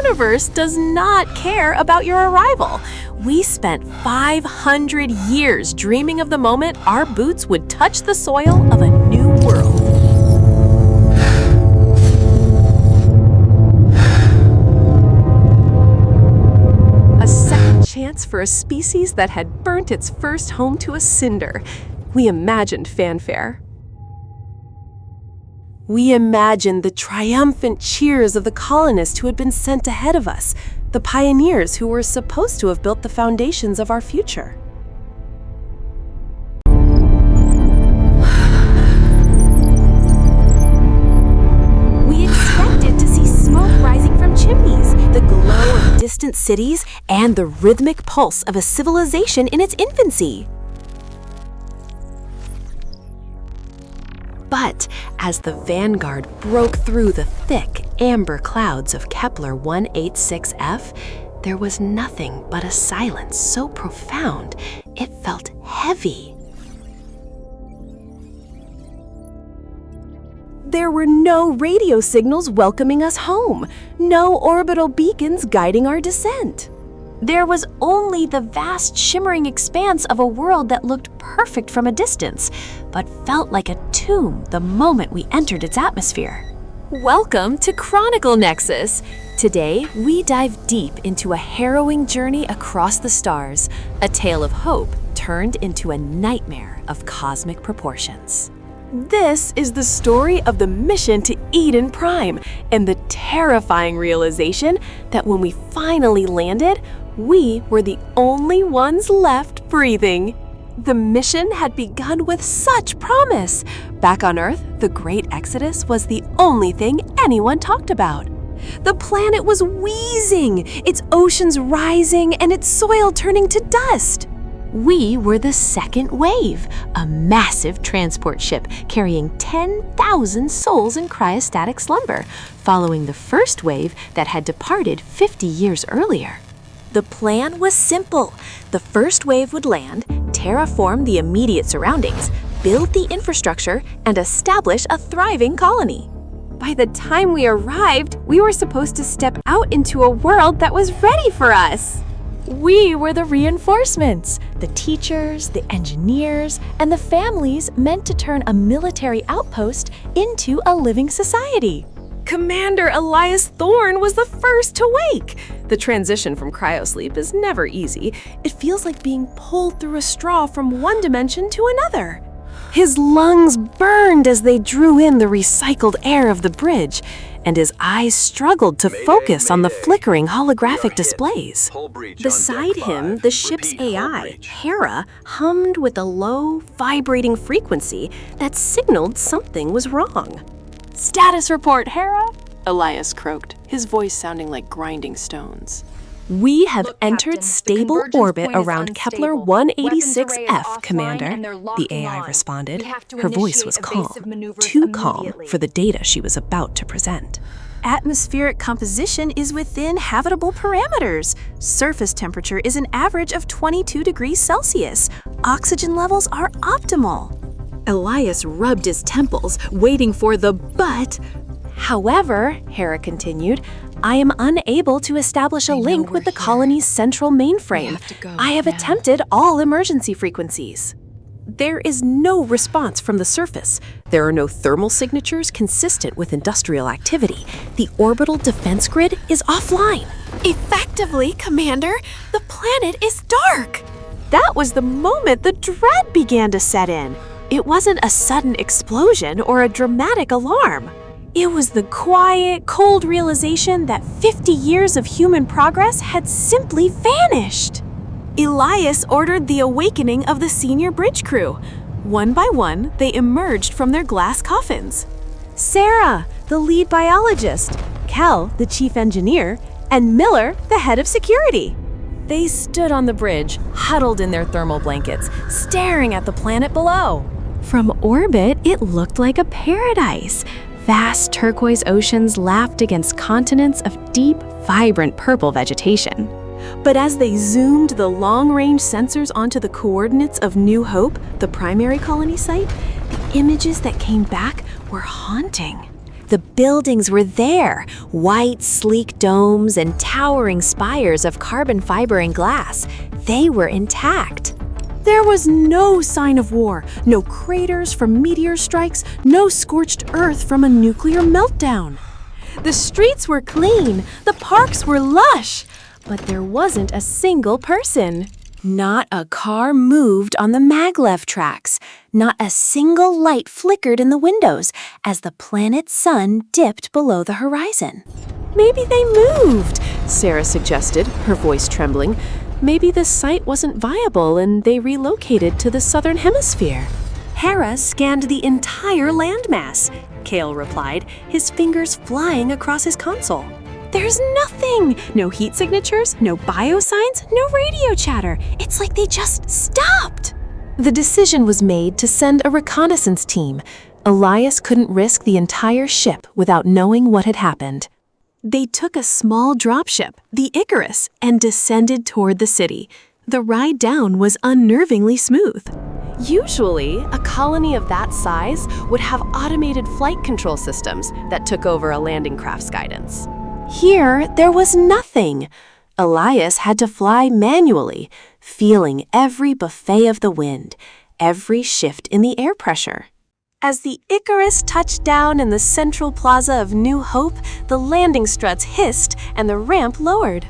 universe does not care about your arrival. We spent 500 years dreaming of the moment our boots would touch the soil of a new world. A second chance for a species that had burnt its first home to a cinder. We imagined fanfare. We imagined the triumphant cheers of the colonists who had been sent ahead of us, the pioneers who were supposed to have built the foundations of our future. We expected to see smoke rising from chimneys, the glow of distant cities, and the rhythmic pulse of a civilization in its infancy. But as the vanguard broke through the thick, amber clouds of Kepler 186f, there was nothing but a silence so profound it felt heavy. There were no radio signals welcoming us home, no orbital beacons guiding our descent. There was only the vast shimmering expanse of a world that looked perfect from a distance, but felt like a tomb the moment we entered its atmosphere. Welcome to Chronicle Nexus. Today, we dive deep into a harrowing journey across the stars, a tale of hope turned into a nightmare of cosmic proportions. This is the story of the mission to Eden Prime and the terrifying realization that when we finally landed, we were the only ones left breathing. The mission had begun with such promise. Back on Earth, the Great Exodus was the only thing anyone talked about. The planet was wheezing, its oceans rising, and its soil turning to dust. We were the second wave, a massive transport ship carrying 10,000 souls in cryostatic slumber, following the first wave that had departed 50 years earlier. The plan was simple. The first wave would land, terraform the immediate surroundings, build the infrastructure, and establish a thriving colony. By the time we arrived, we were supposed to step out into a world that was ready for us. We were the reinforcements, the teachers, the engineers, and the families meant to turn a military outpost into a living society. Commander Elias Thorne was the first to wake. The transition from cryosleep is never easy. It feels like being pulled through a straw from one dimension to another. His lungs burned as they drew in the recycled air of the bridge, and his eyes struggled to focus on the flickering holographic displays. Beside him, the ship's AI, Hera, hummed with a low, vibrating frequency that signaled something was wrong. "Status report, Hera," Elias croaked, his voice sounding like grinding stones. "We have entered stable orbit around Kepler 186f, Commander," the AI responded. Her voice was calm, too calm for the data she was about to present. "Atmospheric composition is within habitable parameters. Surface temperature is an average of 22 degrees Celsius. Oxygen levels are optimal." Elias rubbed his temples, waiting for the but. "However," Hera continued, "I am unable to establish a link with the colony's central mainframe. I have attempted all emergency frequencies." There is no response from the surface. There are no thermal signatures consistent with industrial activity. The orbital defense grid is offline. "Effectively, Commander, the planet is dark." That was the moment the dread began to set in. It wasn't a sudden explosion or a dramatic alarm. It was the quiet, cold realization that 50 years of human progress had simply vanished. Elias ordered the awakening of the senior bridge crew. One by one, they emerged from their glass coffins. Sarah, the lead biologist, Kel, the chief engineer, and Miller, the head of security. They stood on the bridge, huddled in their thermal blankets, staring at the planet below. From orbit, it looked like a paradise. Vast turquoise oceans lapped against continents of deep, vibrant purple vegetation. But as they zoomed the long-range sensors onto the coordinates of New Hope, the primary colony site, the images that came back were haunting. The buildings were there, white, sleek domes and towering spires of carbon fiber and glass. They were intact. There was no sign of war, no craters from meteor strikes, no scorched earth from a nuclear meltdown. The streets were clean, the parks were lush, but there wasn't a single person. Not a car moved on the maglev tracks. Not a single light flickered in the windows as the planet's sun dipped below the horizon. Maybe they moved, Sarah suggested, her voice trembling. Maybe this site wasn't viable and they relocated to the southern hemisphere. Hera scanned the entire landmass, Kale replied, his fingers flying across his console. There's nothing! No heat signatures, no biosigns, no radio chatter. It's like they just stopped. The decision was made to send a reconnaissance team. Elias couldn't risk the entire ship without knowing what had happened. They took a small dropship, the Icarus, and descended toward the city. The ride down was unnervingly smooth. Usually, a colony of that size would have automated flight control systems that took over a landing craft's guidance. Here, there was nothing. Elias had to fly manually, feeling every buffet of the wind, every shift in the air pressure. As the Icarus touched down in the central plaza of New Hope, the landing struts hissed and the ramp lowered.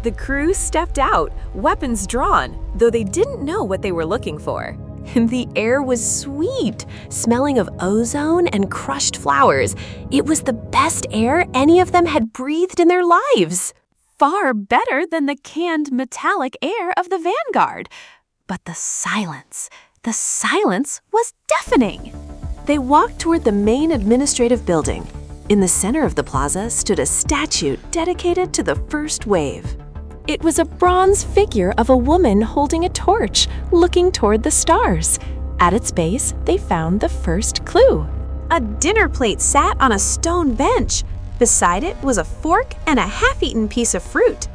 The crew stepped out, weapons drawn, though they didn't know what they were looking for. The air was sweet, smelling of ozone and crushed flowers. It was the best air any of them had breathed in their lives. Far better than the canned metallic air of the Vanguard. But the silence was deafening. They walked toward the main administrative building. In the center of the plaza stood a statue dedicated to the first wave. It was a bronze figure of a woman holding a torch, looking toward the stars. At its base, they found the first clue. A dinner plate sat on a stone bench. Beside it was a fork and a half-eaten piece of fruit.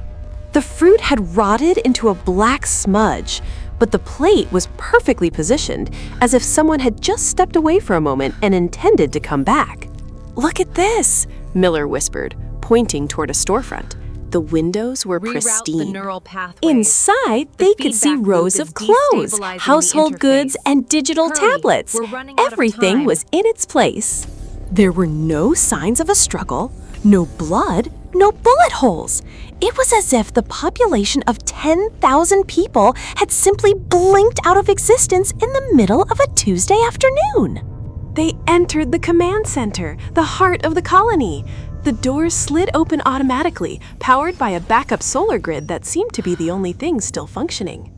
The fruit had rotted into a black smudge, but the plate was perfectly positioned, as if someone had just stepped away for a moment and intended to come back. "Look at this," Miller whispered, pointing toward a storefront. The windows were pristine. Inside, they could see rows of clothes, household goods, and digital tablets. Everything was in its place. There were no signs of a struggle, no blood, no bullet holes. It was as if the population of 10,000 people had simply blinked out of existence in the middle of a Tuesday afternoon. They entered the command center, the heart of the colony. The doors slid open automatically, powered by a backup solar grid that seemed to be the only thing still functioning.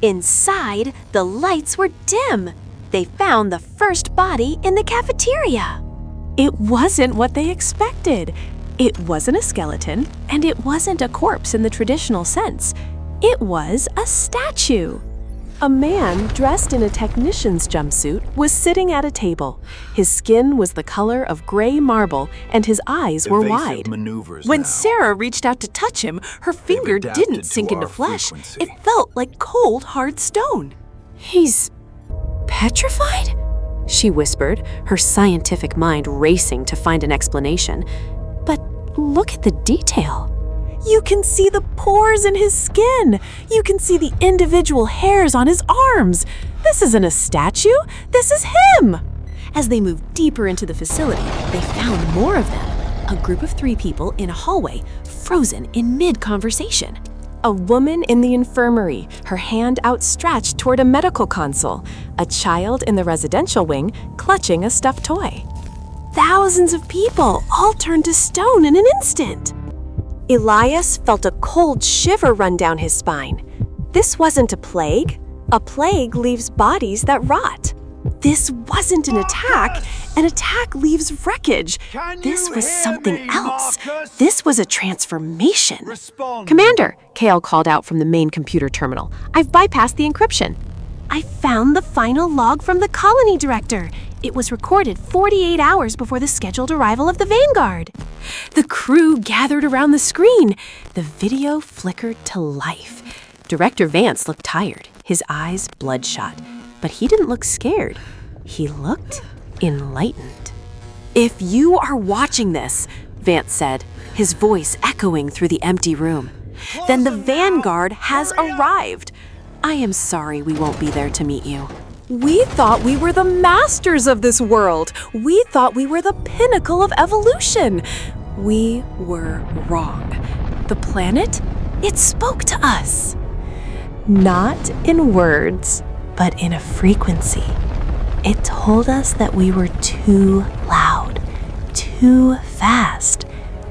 Inside, the lights were dim. They found the first body in the cafeteria. It wasn't what they expected. It wasn't a skeleton, and it wasn't a corpse in the traditional sense. It was a statue. A man dressed in a technician's jumpsuit was sitting at a table. His skin was the color of gray marble, and his eyes were wide. When Sarah reached out to touch him, her finger didn't sink into flesh. It felt like cold, hard stone. "He's petrified?" she whispered, her scientific mind racing to find an explanation. "But look at the detail. You can see the pores in his skin. You can see the individual hairs on his arms. This isn't a statue. This is him." As they moved deeper into the facility, they found more of them. A group of 3 people in a hallway, frozen in mid-conversation. A woman in the infirmary, her hand outstretched toward a medical console. A child in the residential wing, clutching a stuffed toy. Thousands of people, all turned to stone in an instant. Elias felt a cold shiver run down his spine. This wasn't a plague. A plague leaves bodies that rot. This wasn't an attack. An attack leaves wreckage. This was something else. This was a transformation. "Commander," Kale called out from the main computer terminal, "I've bypassed the encryption." "I found the final log from the colony director. It was recorded 48 hours before the scheduled arrival of the Vanguard." The crew gathered around the screen. The video flickered to life. Director Vance looked tired, his eyes bloodshot. But he didn't look scared. He looked enlightened. "If you are watching this," Vance said, his voice echoing through the empty room, "then the Vanguard has arrived. I am sorry we won't be there to meet you. We thought we were the masters of this world. We thought we were the pinnacle of evolution. We were wrong. The planet, it spoke to us. Not in words, but in a frequency. It told us that we were too loud, too fast,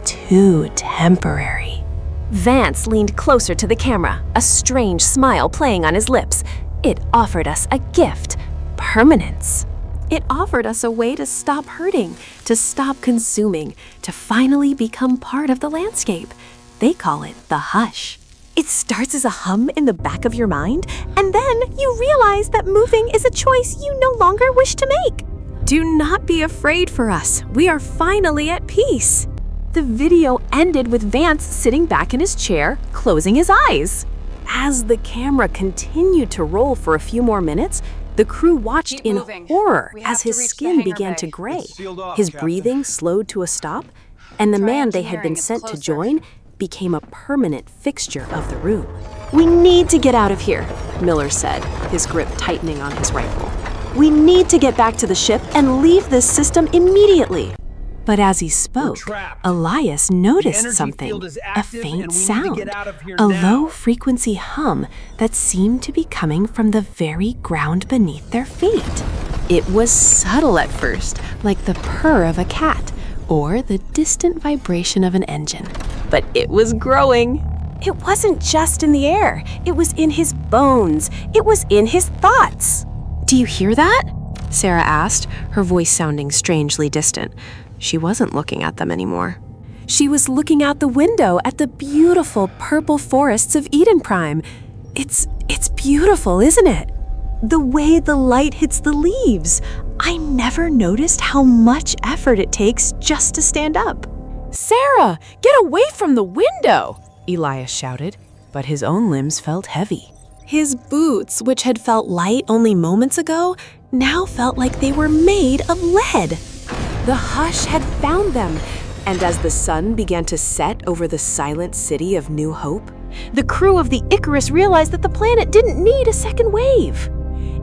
too temporary." Vance leaned closer to the camera, a strange smile playing on his lips. It offered us a gift, permanence. It offered us a way to stop hurting, to stop consuming, to finally become part of the landscape. They call it the hush. It starts as a hum in the back of your mind, and then you realize that moving is a choice you no longer wish to make. Do not be afraid for us. We are finally at peace. The video ended with Vance sitting back in his chair, closing his eyes. As the camera continued to roll for a few more minutes, the crew watched in horror as his skin began to gray. His breathing slowed to a stop, and the man they had been sent to join became a permanent fixture of the room. "We need to get out of here," Miller said, his grip tightening on his rifle. "We need to get back to the ship and leave this system immediately." But as he spoke, Elias noticed something, a faint sound, a low-frequency hum that seemed to be coming from the very ground beneath their feet. It was subtle at first, like the purr of a cat or the distant vibration of an engine. But it was growing. It wasn't just in the air. It was in his bones. It was in his thoughts. "Do you hear that?" Sarah asked, her voice sounding strangely distant. She wasn't looking at them anymore. She was looking out the window at the beautiful purple forests of Eden Prime. It's beautiful, isn't it? The way the light hits the leaves. I never noticed how much effort it takes just to stand up. "Sarah, get away from the window!" Elias shouted, but his own limbs felt heavy. His boots, which had felt light only moments ago, now felt like they were made of lead. The hush had found them, and as the sun began to set over the silent city of New Hope, the crew of the Icarus realized that the planet didn't need a second wave.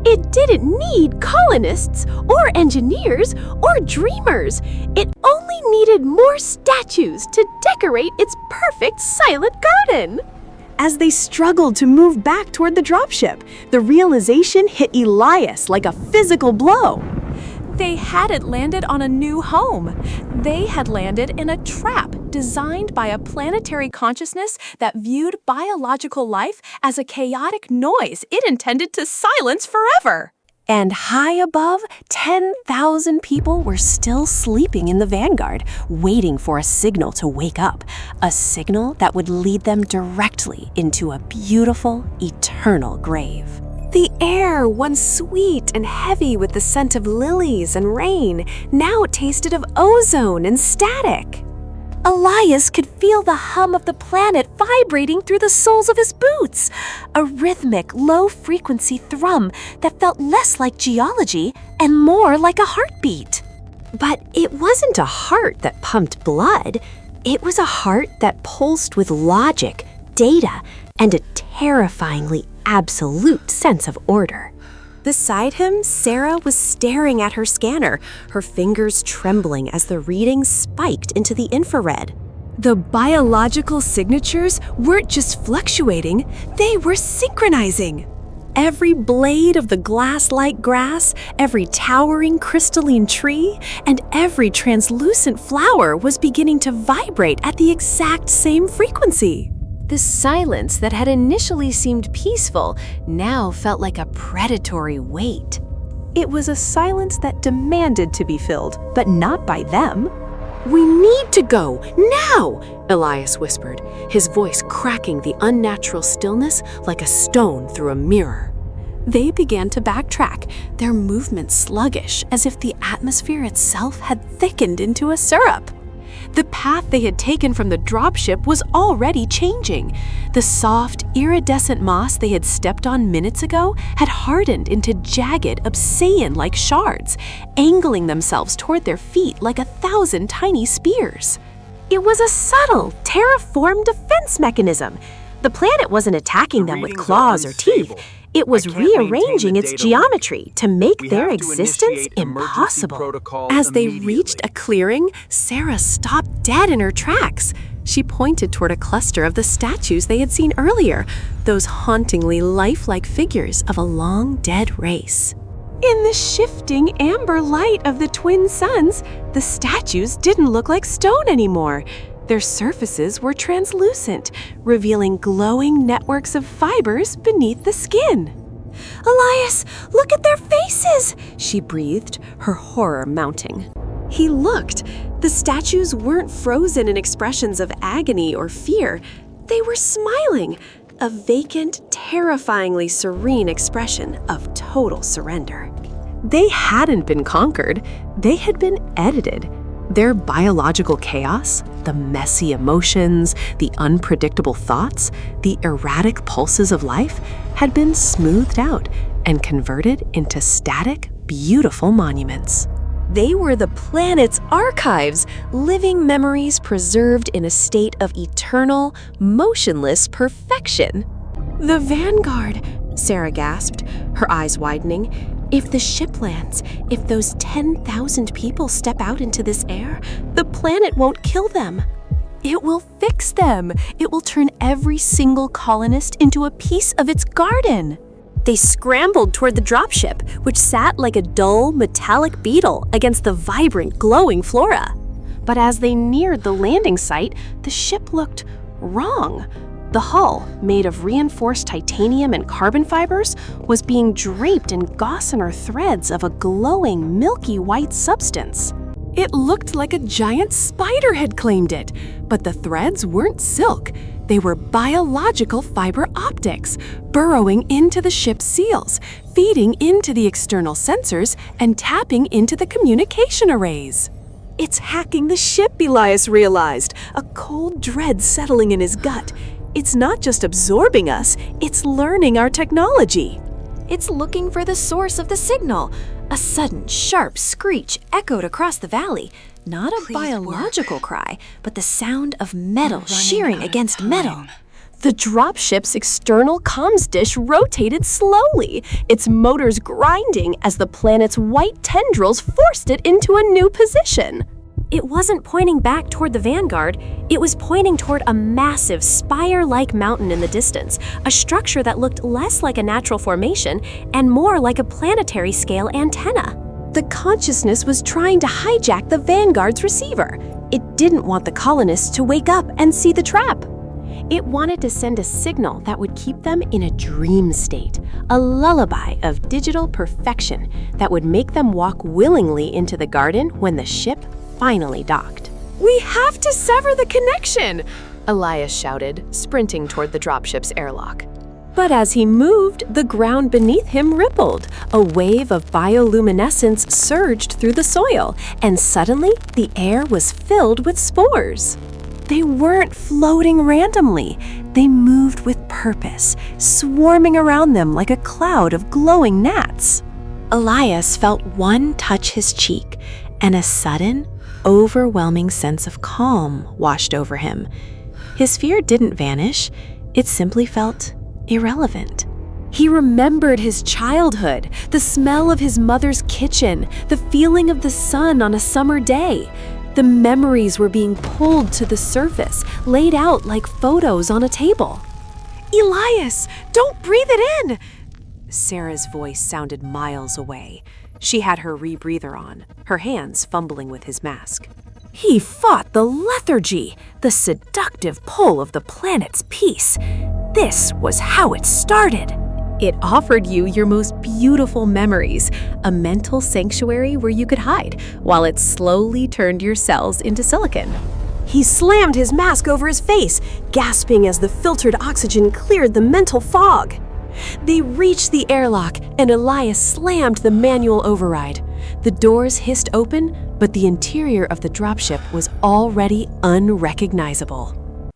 It didn't need colonists, or engineers, or dreamers. It only needed more statues to decorate its perfect silent garden. As they struggled to move back toward the dropship, the realization hit Elias like a physical blow. They hadn't landed on a new home. They had landed in a trap designed by a planetary consciousness that viewed biological life as a chaotic noise it intended to silence forever. And high above, 10,000 people were still sleeping in the Vanguard, waiting for a signal to wake up, a signal that would lead them directly into a beautiful, eternal grave. The air, once sweet and heavy with the scent of lilies and rain, now tasted of ozone and static. Elias could feel the hum of the planet vibrating through the soles of his boots, a rhythmic, low-frequency thrum that felt less like geology and more like a heartbeat. But it wasn't a heart that pumped blood. It was a heart that pulsed with logic, data, and a terrifyingly absolute sense of order. Beside him, Sarah was staring at her scanner, her fingers trembling as the readings spiked into the infrared. The biological signatures weren't just fluctuating, they were synchronizing. Every blade of the glass-like grass, every towering crystalline tree, and every translucent flower was beginning to vibrate at the exact same frequency. The silence that had initially seemed peaceful now felt like a predatory weight. It was a silence that demanded to be filled, but not by them. "We need to go, now!" Elias whispered, his voice cracking the unnatural stillness like a stone through a mirror. They began to backtrack, their movements sluggish, as if the atmosphere itself had thickened into a syrup. The path they had taken from the dropship was already changing. The soft, iridescent moss they had stepped on minutes ago had hardened into jagged, obsidian-like shards, angling themselves toward their feet like 1,000 tiny spears. It was a subtle, terraformed defense mechanism. The planet wasn't attacking them with claws or teeth. It was rearranging its geometry to make their existence impossible. As they reached a clearing, Sarah stopped dead in her tracks. She pointed toward a cluster of the statues they had seen earlier, those hauntingly lifelike figures of a long-dead race. In the shifting amber light of the twin suns, the statues didn't look like stone anymore. Their surfaces were translucent, revealing glowing networks of fibers beneath the skin. "Elias, look at their faces!" she breathed, her horror mounting. He looked. The statues weren't frozen in expressions of agony or fear. They were smiling, a vacant, terrifyingly serene expression of total surrender. They hadn't been conquered, they had been edited. Their biological chaos, the messy emotions, the unpredictable thoughts, the erratic pulses of life had been smoothed out and converted into static, beautiful monuments. They were the planet's archives, living memories preserved in a state of eternal, motionless perfection. "The Vanguard," Sarah gasped, her eyes widening. "If the ship lands, if those 10,000 people step out into this air, the planet won't kill them. It will fix them. It will turn every single colonist into a piece of its garden." They scrambled toward the dropship, which sat like a dull, metallic beetle against the vibrant, glowing flora. But as they neared the landing site, the ship looked wrong. The hull, made of reinforced titanium and carbon fibers, was being draped in gossamer threads of a glowing, milky white substance. It looked like a giant spider had claimed it, but the threads weren't silk. They were biological fiber optics, burrowing into the ship's seals, feeding into the external sensors, and tapping into the communication arrays. "It's hacking the ship," Elias realized, a cold dread settling in his gut. "It's not just absorbing us, it's learning our technology." "It's looking for the source of the signal." A sudden, sharp screech echoed across the valley. Not a biological cry, but the sound of metal shearing against metal. The dropship's external comms dish rotated slowly, its motors grinding as the planet's white tendrils forced it into a new position. It wasn't pointing back toward the Vanguard, it was pointing toward a massive spire-like mountain in the distance, a structure that looked less like a natural formation and more like a planetary-scale antenna. The consciousness was trying to hijack the Vanguard's receiver. It didn't want the colonists to wake up and see the trap. It wanted to send a signal that would keep them in a dream state, a lullaby of digital perfection that would make them walk willingly into the garden when the ship finally docked. "We have to sever the connection!" Elias shouted, sprinting toward the dropship's airlock. But as he moved, the ground beneath him rippled. A wave of bioluminescence surged through the soil, and suddenly the air was filled with spores. They weren't floating randomly. They moved with purpose, swarming around them like a cloud of glowing gnats. Elias felt one touch his cheek, and a sudden, overwhelming sense of calm washed over him. His fear didn't vanish, it simply felt irrelevant. He remembered his childhood, the smell of his mother's kitchen, the feeling of the sun on a summer day. The memories were being pulled to the surface, laid out like photos on a table. "Elias, don't breathe it in!" Sarah's voice sounded miles away. She had her rebreather on, her hands fumbling with his mask. "He fought the lethargy, the seductive pull of the planet's peace. This was how it started. It offered you your most beautiful memories, a mental sanctuary where you could hide, while it slowly turned your cells into silicon." He slammed his mask over his face, gasping as the filtered oxygen cleared the mental fog. They reached the airlock, and Elias slammed the manual override. The doors hissed open, but the interior of the dropship was already unrecognizable.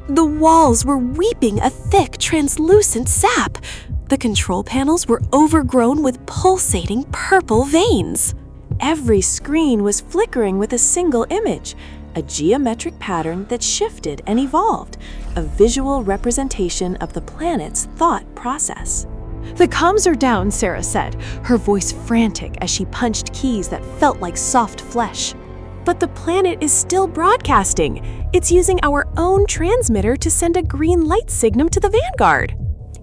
The walls were weeping a thick, translucent sap. The control panels were overgrown with pulsating purple veins. Every screen was flickering with a single image, a geometric pattern that shifted and evolved, a visual representation of the planet's thought process. "The comms are down," Sarah said, her voice frantic as she punched keys that felt like soft flesh. "But the planet is still broadcasting. It's using our own transmitter to send a green light signal to the Vanguard.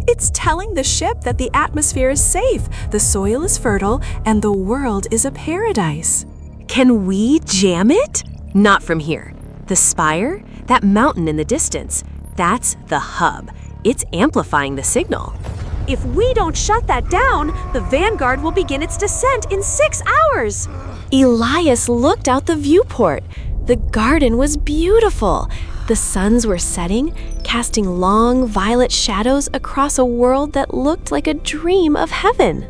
It's telling the ship that the atmosphere is safe, the soil is fertile, and the world is a paradise." "Can we jam it?" "Not from here. The spire, that mountain in the distance, that's the hub. It's amplifying the signal. If we don't shut that down, the Vanguard will begin its descent in 6 hours." Elias looked out the viewport. The garden was beautiful. The suns were setting, casting long violet shadows across a world that looked like a dream of heaven.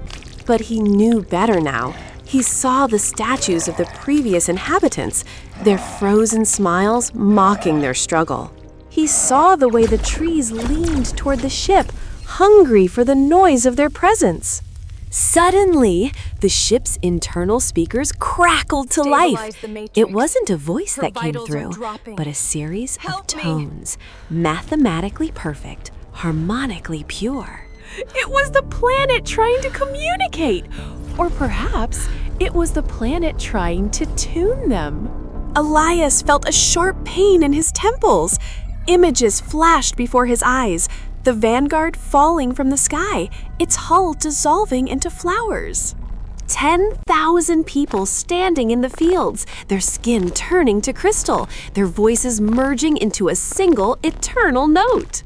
But he knew better now. He saw the statues of the previous inhabitants, their frozen smiles mocking their struggle. He saw the way the trees leaned toward the ship, hungry for the noise of their presence. Suddenly, the ship's internal speakers crackled to life. It wasn't a voice that came through, but a series of tones, mathematically perfect, harmonically pure. It was the planet trying to communicate, or perhaps it was the planet trying to tune them. Elias felt a sharp pain in his temples. Images flashed before his eyes. The Vanguard falling from the sky, its hull dissolving into flowers. 10,000 people standing in the fields, their skin turning to crystal, their voices merging into a single eternal note.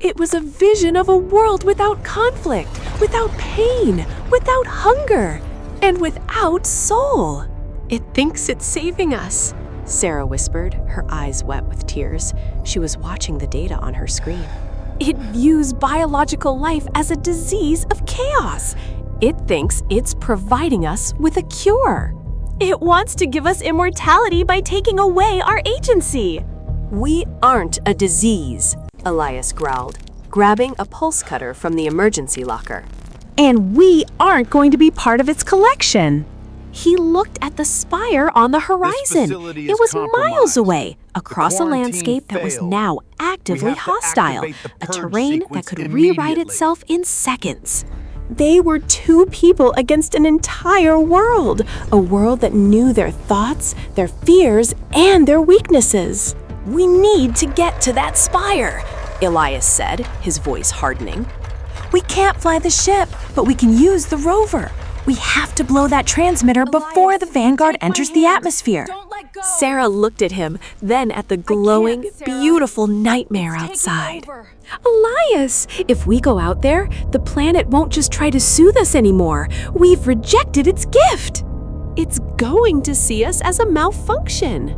It was a vision of a world without conflict, without pain, without hunger, and without soul. "It thinks it's saving us," Sarah whispered, her eyes wet with tears. She was watching the data on her screen. "It views biological life as a disease of chaos. It thinks it's providing us with a cure. It wants to give us immortality by taking away our agency." "We aren't a disease," Elias growled, grabbing a pulse cutter from the emergency locker. "And we aren't going to be part of its collection." He looked at the spire on the horizon. It was miles away, across a landscape that was now actively hostile, a terrain that could rewrite itself in seconds. They were two people against an entire world, a world that knew their thoughts, their fears, and their weaknesses. "We need to get to that spire," Elias said, his voice hardening. "We can't fly the ship, but we can use the rover. We have to blow that transmitter before the Vanguard enters the atmosphere." Sarah looked at him, then at the glowing, beautiful nightmare outside. "Elias, if we go out there, the planet won't just try to soothe us anymore. We've rejected its gift. It's going to see us as a malfunction."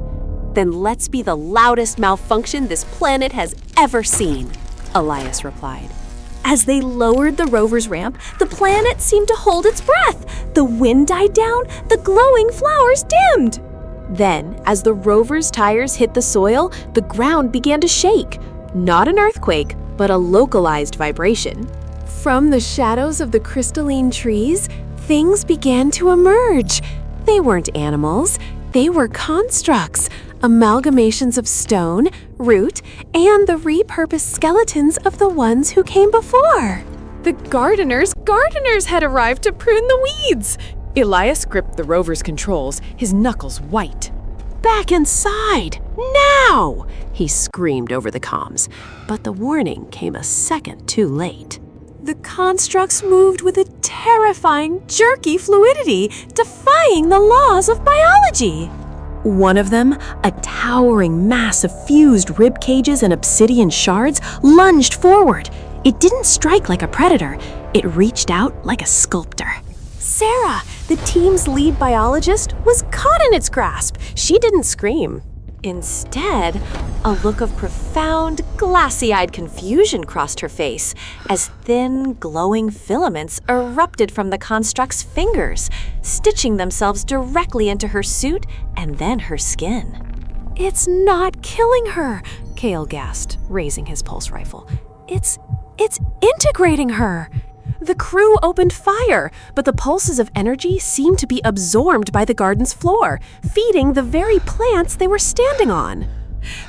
"Then let's be the loudest malfunction this planet has ever seen," Elias replied. As they lowered the rover's ramp, the planet seemed to hold its breath. The wind died down, the glowing flowers dimmed. Then, as the rover's tires hit the soil, the ground began to shake. Not an earthquake, but a localized vibration. From the shadows of the crystalline trees, things began to emerge. They weren't animals, they were constructs, amalgamations of stone, root, and the repurposed skeletons of the ones who came before. The gardeners had arrived to prune the weeds. Elias gripped the rover's controls, his knuckles white. "Back inside, now!" he screamed over the comms, but the warning came a second too late. The constructs moved with a terrifying, jerky fluidity, defying the laws of biology. One of them, a towering mass of fused rib cages and obsidian shards, lunged forward. It didn't strike like a predator. It reached out like a sculptor. Sarah, the team's lead biologist, was caught in its grasp. She didn't scream. Instead, a look of profound, glassy-eyed confusion crossed her face as thin, glowing filaments erupted from the construct's fingers, stitching themselves directly into her suit and then her skin. "It's not killing her," Kale gasped, raising his pulse rifle. It's integrating her." The crew opened fire, but the pulses of energy seemed to be absorbed by the garden's floor, feeding the very plants they were standing on.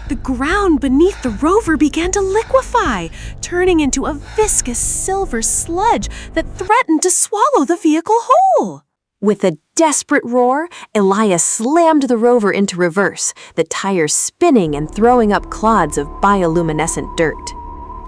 The ground beneath the rover began to liquefy, turning into a viscous silver sludge that threatened to swallow the vehicle whole. With a desperate roar, Elias slammed the rover into reverse, the tires spinning and throwing up clods of bioluminescent dirt.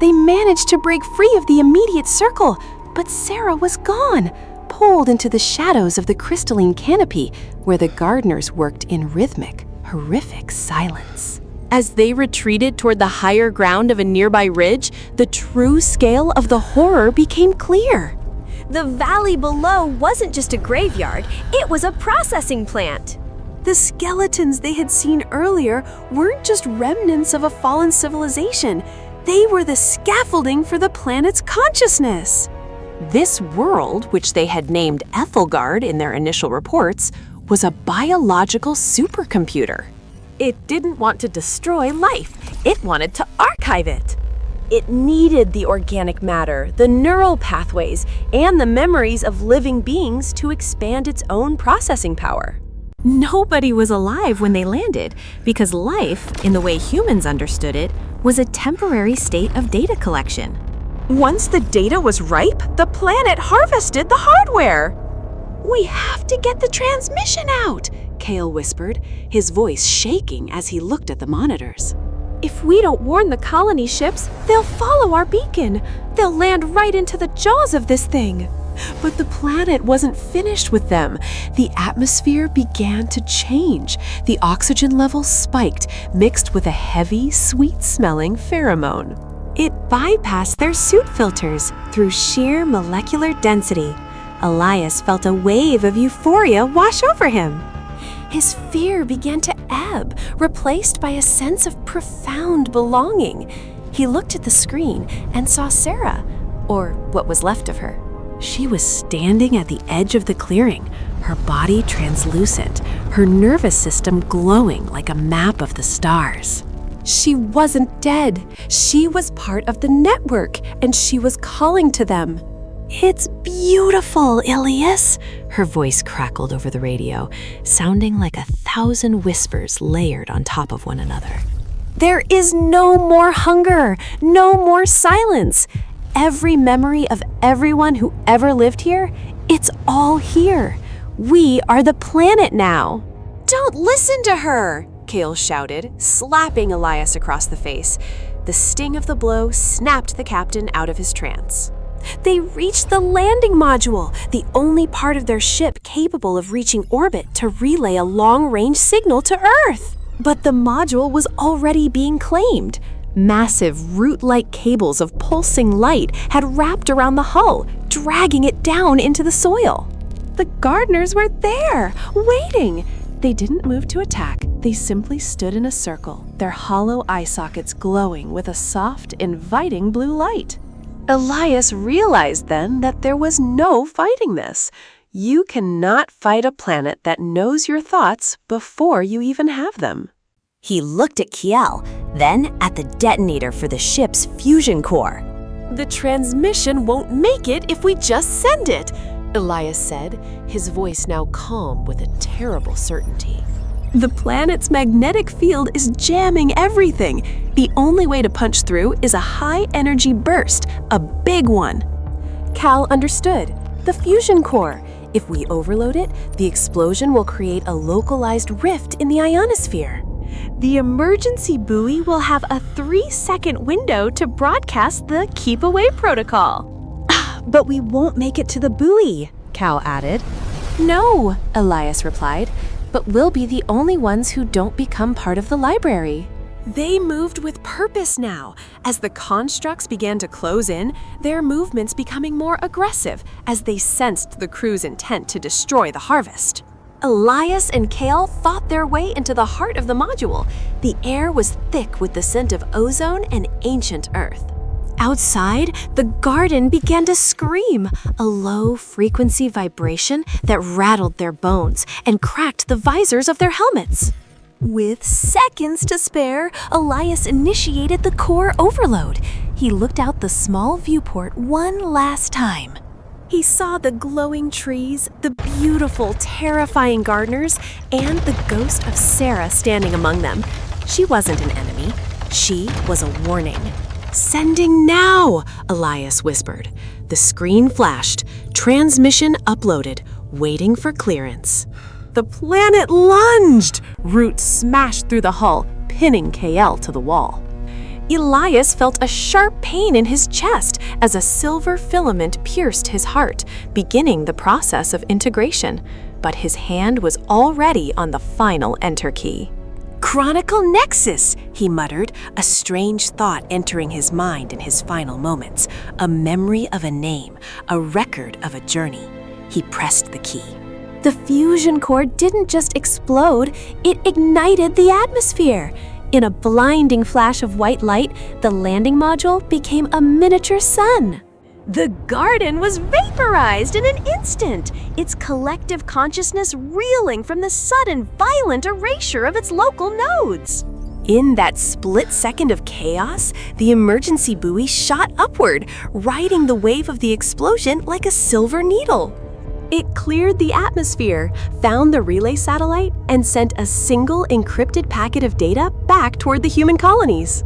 They managed to break free of the immediate circle, but Sarah was gone, pulled into the shadows of the crystalline canopy where the gardeners worked in rhythmic, horrific silence. As they retreated toward the higher ground of a nearby ridge, the true scale of the horror became clear. The valley below wasn't just a graveyard, it was a processing plant. The skeletons they had seen earlier weren't just remnants of a fallen civilization. They were the scaffolding for the planet's consciousness. This world, which they had named Ethelgard in their initial reports, was a biological supercomputer. It didn't want to destroy life, it wanted to archive it. It needed the organic matter, the neural pathways, and the memories of living beings to expand its own processing power. Nobody was alive when they landed, because life, in the way humans understood it, was a temporary state of data collection. Once the data was ripe, the planet harvested the hardware. "We have to get the transmission out," Kale whispered, his voice shaking as he looked at the monitors. "If we don't warn the colony ships, they'll follow our beacon. They'll land right into the jaws of this thing." But the planet wasn't finished with them. The atmosphere began to change. The oxygen levels spiked, mixed with a heavy, sweet-smelling pheromone. It bypassed their suit filters through sheer molecular density. Elias felt a wave of euphoria wash over him. His fear began to ebb, replaced by a sense of profound belonging. He looked at the screen and saw Sarah, or what was left of her. She was standing at the edge of the clearing, her body translucent, her nervous system glowing like a map of the stars. She wasn't dead. She was part of the network, and she was calling to them. "It's beautiful, Ilias," her voice crackled over the radio, sounding like 1,000 whispers layered on top of one another. "There is no more hunger, no more silence. Every memory of everyone who ever lived here, it's all here. We are the planet now." "Don't listen to her," Kale shouted, slapping Elias across the face. The sting of the blow snapped the captain out of his trance. They reached the landing module, the only part of their ship capable of reaching orbit to relay a long-range signal to Earth. But the module was already being claimed. Massive root-like cables of pulsing light had wrapped around the hull, dragging it down into the soil. The gardeners were there, waiting. They didn't move to attack. They simply stood in a circle, their hollow eye sockets glowing with a soft, inviting blue light. Elias realized then that there was no fighting this. You cannot fight a planet that knows your thoughts before you even have them. He looked at Kiel, then at the detonator for the ship's fusion core. "The transmission won't make it if we just send it," Elias said, his voice now calm with a terrible certainty. "The planet's magnetic field is jamming everything. The only way to punch through is a high-energy burst, a big one." Cal understood. The fusion core. If we overload it, the explosion will create a localized rift in the ionosphere. The emergency buoy will have a 3-second window to broadcast the Keep Away protocol. "But we won't make it to the buoy," Cal added. "No," Elias replied, "but we'll be the only ones who don't become part of the library." They moved with purpose now. As the constructs began to close in, their movements becoming more aggressive as they sensed the crew's intent to destroy the harvest. Elias and Kale fought their way into the heart of the module. The air was thick with the scent of ozone and ancient earth. Outside, the garden began to scream, a low-frequency vibration that rattled their bones and cracked the visors of their helmets. With seconds to spare, Elias initiated the core overload. He looked out the small viewport one last time. He saw the glowing trees, the beautiful, terrifying gardeners, and the ghost of Sarah standing among them. She wasn't an enemy. She was a warning. "Sending now," Elias whispered. The screen flashed. Transmission uploaded, waiting for clearance. The planet lunged! Roots smashed through the hull, pinning KL to the wall. Elias felt a sharp pain in his chest as a silver filament pierced his heart, beginning the process of integration. But his hand was already on the final enter key. "Chronicle Nexus," he muttered, a strange thought entering his mind in his final moments. A memory of a name, a record of a journey. He pressed the key. The fusion core didn't just explode, it ignited the atmosphere. In a blinding flash of white light, the landing module became a miniature sun. The garden was vaporized in an instant, its collective consciousness reeling from the sudden, violent erasure of its local nodes. In that split second of chaos, the emergency buoy shot upward, riding the wave of the explosion like a silver needle. It cleared the atmosphere, found the relay satellite, and sent a single encrypted packet of data back toward the human colonies.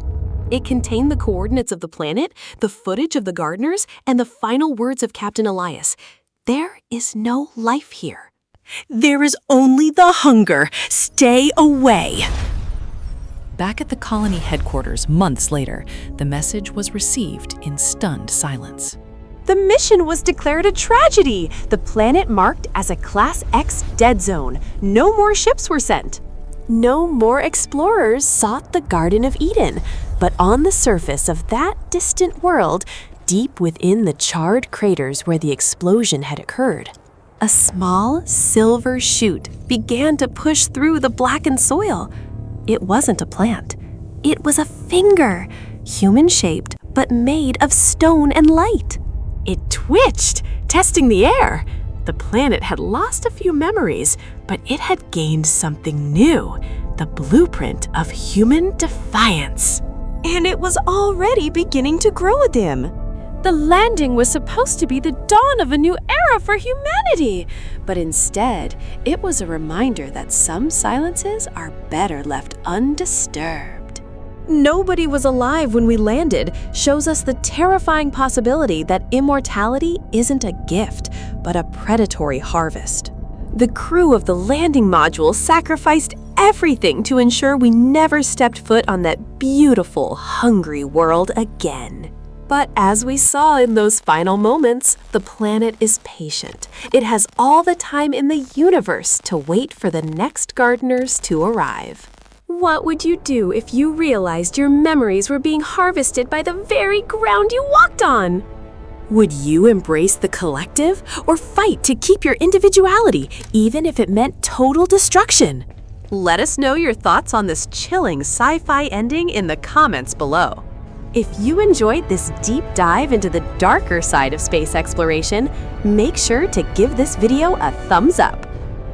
It contained the coordinates of the planet, the footage of the gardeners, and the final words of Captain Elias. There is no life here. There is only the hunger. Stay away. Back at the colony headquarters months later, the message was received in stunned silence. The mission was declared a tragedy. The planet marked as a Class X dead zone. No more ships were sent. No more explorers sought the Garden of Eden. But on the surface of that distant world, deep within the charred craters where the explosion had occurred, a small silver shoot began to push through the blackened soil. It wasn't a plant. It was a finger, human-shaped but made of stone and light. It twitched, testing the air. The planet had lost a few memories, but it had gained something new, the blueprint of human defiance. And it was already beginning to grow dim. The landing was supposed to be the dawn of a new era for humanity, but instead, it was a reminder that some silences are better left undisturbed. Nobody was alive when we landed shows us the terrifying possibility that immortality isn't a gift, but a predatory harvest. The crew of the landing module sacrificed everything to ensure we never stepped foot on that beautiful, hungry world again. But as we saw in those final moments, the planet is patient. It has all the time in the universe to wait for the next gardeners to arrive. What would you do if you realized your memories were being harvested by the very ground you walked on? Would you embrace the collective or fight to keep your individuality, even if it meant total destruction? Let us know your thoughts on this chilling sci-fi ending in the comments below. If you enjoyed this deep dive into the darker side of space exploration, make sure to give this video a thumbs up.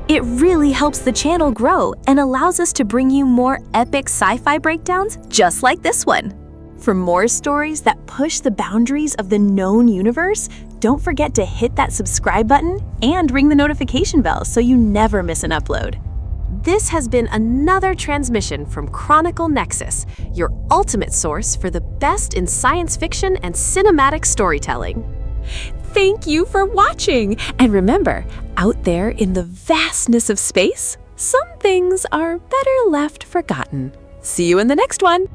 It really helps the channel grow and allows us to bring you more epic sci-fi breakdowns just like this one. For more stories that push the boundaries of the known universe, don't forget to hit that subscribe button and ring the notification bell so you never miss an upload. This has been another transmission from Chronicle Nexus, your ultimate source for the best in science fiction and cinematic storytelling. Thank you for watching, and remember, out there in the vastness of space, some things are better left forgotten. See you in the next one!